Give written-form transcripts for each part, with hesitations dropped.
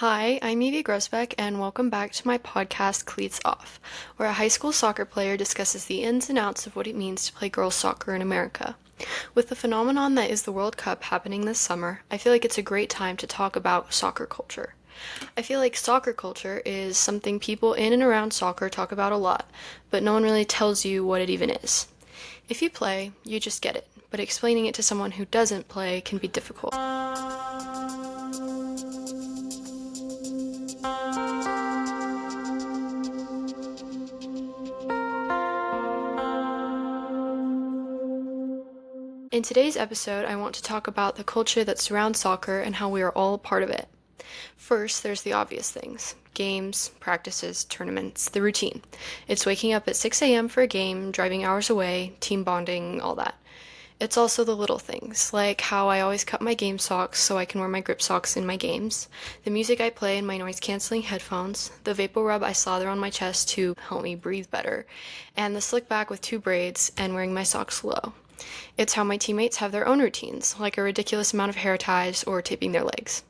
Hi, I'm Evie Grosbeck, and welcome back to my podcast, Cleats Off, where a high school soccer player discusses the ins and outs of what it means to play girls' soccer in America. With the phenomenon that is the World Cup happening this summer, I feel like it's a great time to talk about soccer culture. I feel like soccer culture is something people in and around soccer talk about a lot, but no one really tells you what it even is. If you play, you just get it, but explaining it to someone who doesn't play can be difficult. In today's episode, I want to talk about the culture that surrounds soccer and how we are all a part of it. First, there's the obvious things: games, practices, tournaments, the routine. It's waking up at 6 a.m. for a game, driving hours away, team bonding, all that. It's also the little things, like how I always cut my game socks so I can wear my grip socks in my games, the music I play in my noise-canceling headphones, the vapor rub I slather on my chest to help me breathe better, and the slick back with 2 braids and wearing my socks low. It's how my teammates have their own routines, like a ridiculous amount of hair ties or taping their legs.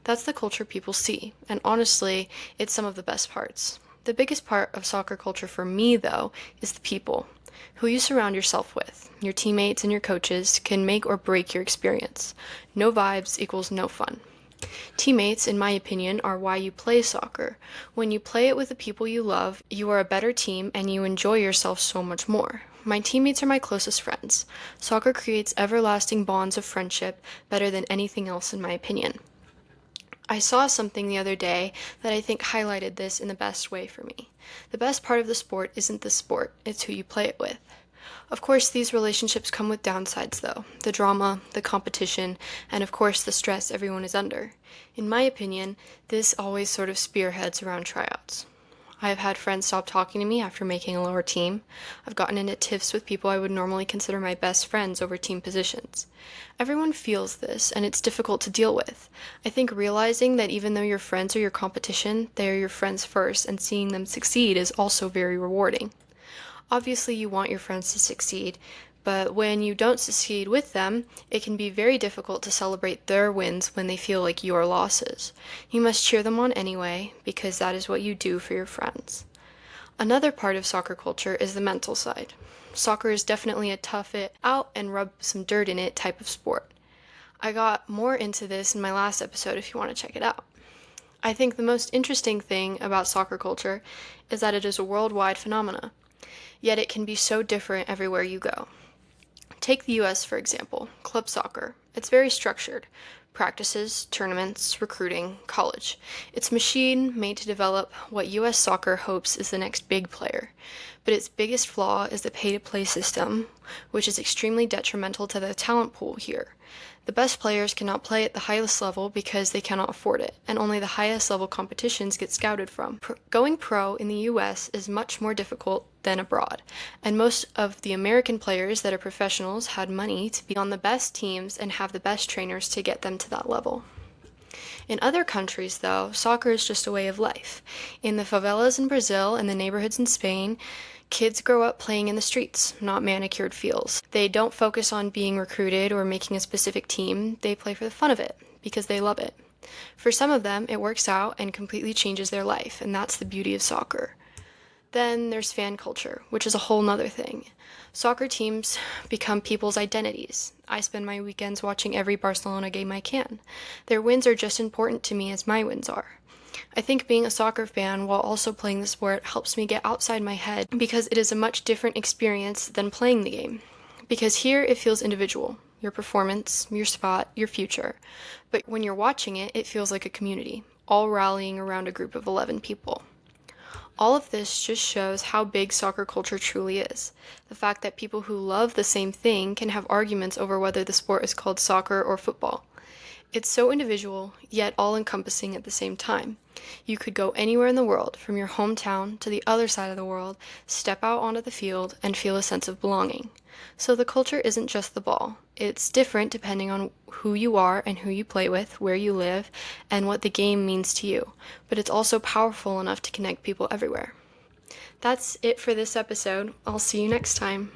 That's the culture people see, and honestly, it's some of the best parts. The biggest part of soccer culture for me, though, is the people. Who you surround yourself with, your teammates and your coaches, can make or break your experience. No vibes equals no fun. Teammates, in my opinion, are why you play soccer. When you play it with the people you love, you are a better team and you enjoy yourself so much more. My teammates are my closest friends. Soccer creates everlasting bonds of friendship better than anything else, in my opinion. I saw something the other day that I think highlighted this in the best way for me. The best part of the sport isn't the sport, it's who you play it with. Of course, these relationships come with downsides, though: the drama, the competition, and of course the stress everyone is under. In my opinion, this always sort of spearheads around tryouts. I have had friends stop talking to me after making a lower team. I've gotten into tiffs with people I would normally consider my best friends over team positions. Everyone feels this, and it's difficult to deal with. I think realizing that even though your friends are your competition, they are your friends first, and seeing them succeed is also very rewarding. Obviously, you want your friends to succeed, but when you don't succeed with them, it can be very difficult to celebrate their wins when they feel like your losses. You must cheer them on anyway, because that is what you do for your friends. Another part of soccer culture is the mental side. Soccer is definitely a tough it out and rub some dirt in it type of sport. I got more into this in my last episode if you want to check it out. I think the most interesting thing about soccer culture is that it is a worldwide phenomenon. Yet it can be so different everywhere you go. Take the US, for example, club soccer. It's very structured. Practices, tournaments, recruiting, college. It's a machine made to develop what US soccer hopes is the next big player. But its biggest flaw is the pay-to-play system, which is extremely detrimental to the talent pool here. The best players cannot play at the highest level because they cannot afford it, and only the highest level competitions get scouted from. Going pro in the US is much more difficult than abroad, and most of the American players that are professionals had money to be on the best teams and have the best trainers to get them to that level. In other countries, though, soccer is just a way of life. In the favelas in Brazil and the neighborhoods in Spain, kids grow up playing in the streets, not manicured fields. They don't focus on being recruited or making a specific team. They play for the fun of it, because they love it. For some of them, it works out and completely changes their life, and that's the beauty of soccer. Then there's fan culture, which is a whole nother thing. Soccer teams become people's identities. I spend my weekends watching every Barcelona game I can. Their wins are just important to me as my wins are. I think being a soccer fan while also playing the sport helps me get outside my head because it is a much different experience than playing the game. Because here it feels individual, your performance, your spot, your future. But when you're watching it, it feels like a community, all rallying around a group of 11 people. All of this just shows how big soccer culture truly is. The fact that people who love the same thing can have arguments over whether the sport is called soccer or football. It's so individual, yet all-encompassing at the same time. You could go anywhere in the world, from your hometown to the other side of the world, step out onto the field, and feel a sense of belonging. So the culture isn't just the ball. It's different depending on who you are and who you play with, where you live, and what the game means to you. But it's also powerful enough to connect people everywhere. That's it for this episode. I'll see you next time.